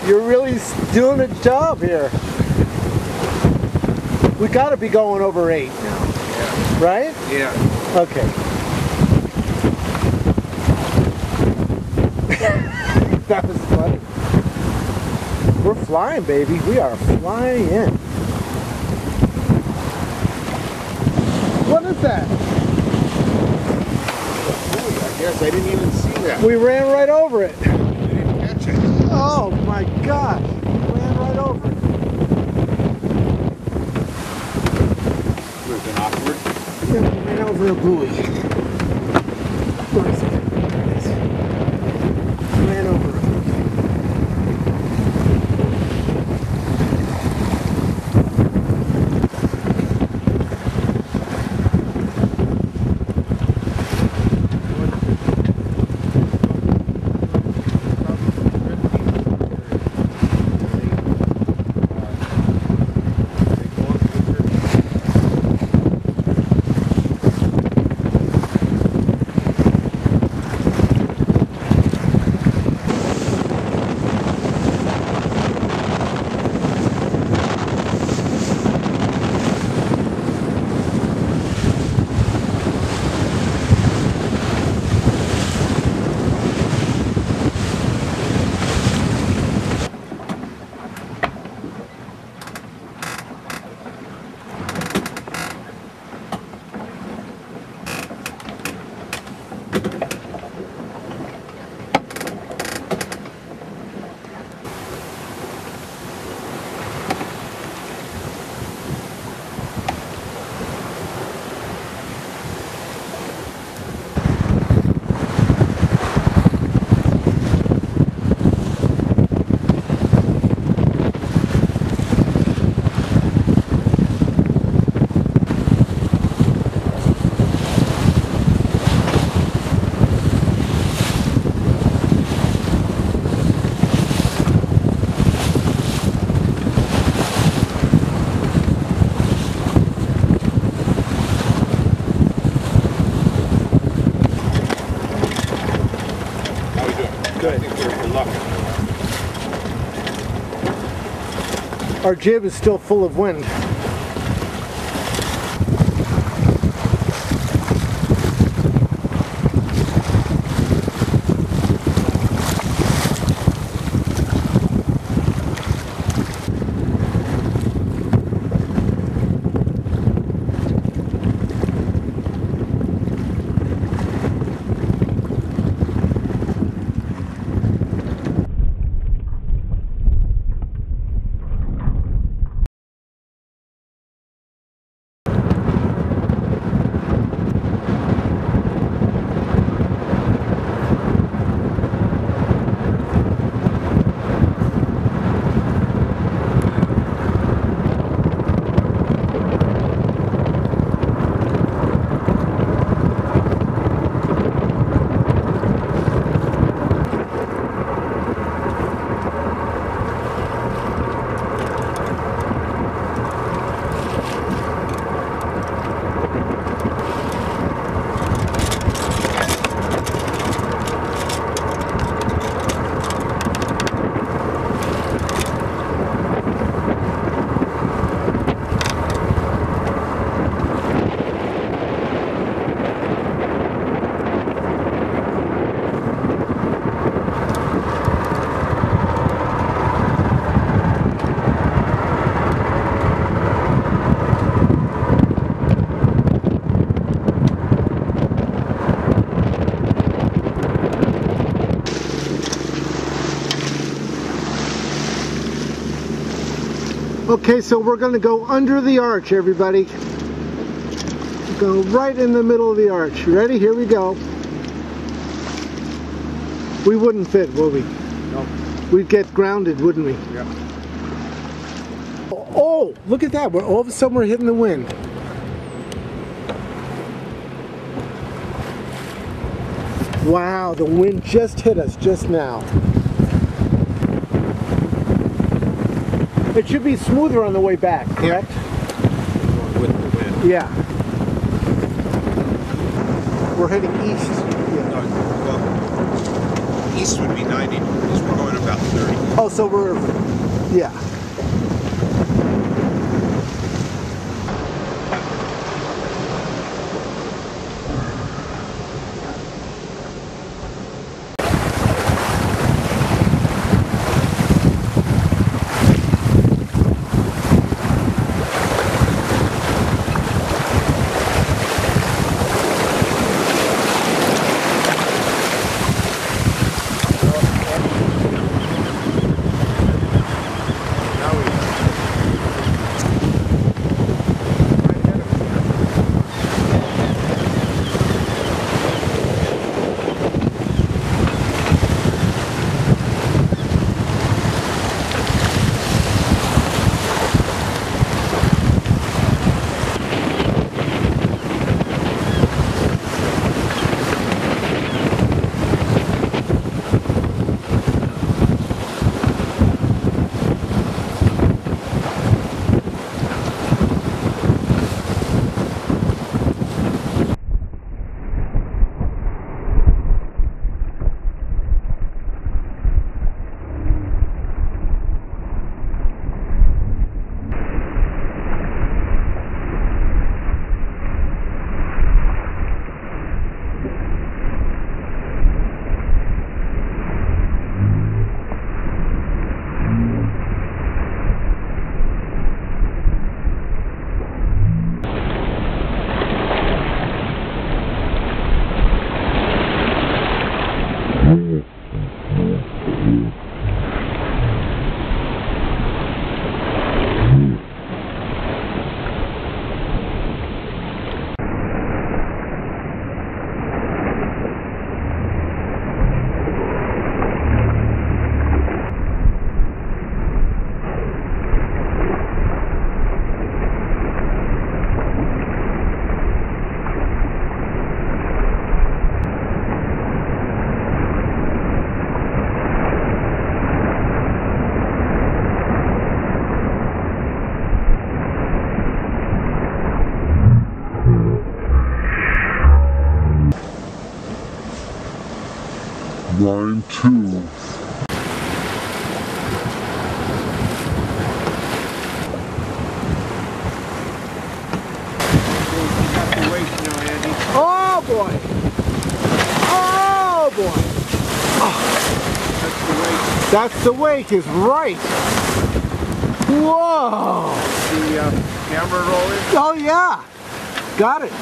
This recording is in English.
You're really doing a job here. We got to be going over 8 now. Yeah. Right? Yeah. Okay. That was funny. We're flying, baby. We are flying. What is that? I guess I didn't even see that. We ran right over it. I didn't catch it. Oh my gosh. We ran right over it. Would have been awkward. Yeah, we ran over a buoy. Where is it? There it is. We ran over it. Our jib is still full of wind. Okay, so we're going to go under the arch, everybody. Go right in the middle of the arch. You ready? Here we go. We wouldn't fit, would we? No. We'd get grounded, wouldn't we? Yeah. Oh, look at that. All of a sudden we're hitting the wind. Wow, the wind just hit us just now. It should be smoother on the way back, correct? With the wind. Yeah. We're heading east. Yeah. No, well, east would be 90 degrees. We're going about 30. Oh, so we're, yeah. Line 2. Oh boy! Oh boy! Oh. That's the wake is right! Whoa! The camera rolling? Oh yeah! Got it!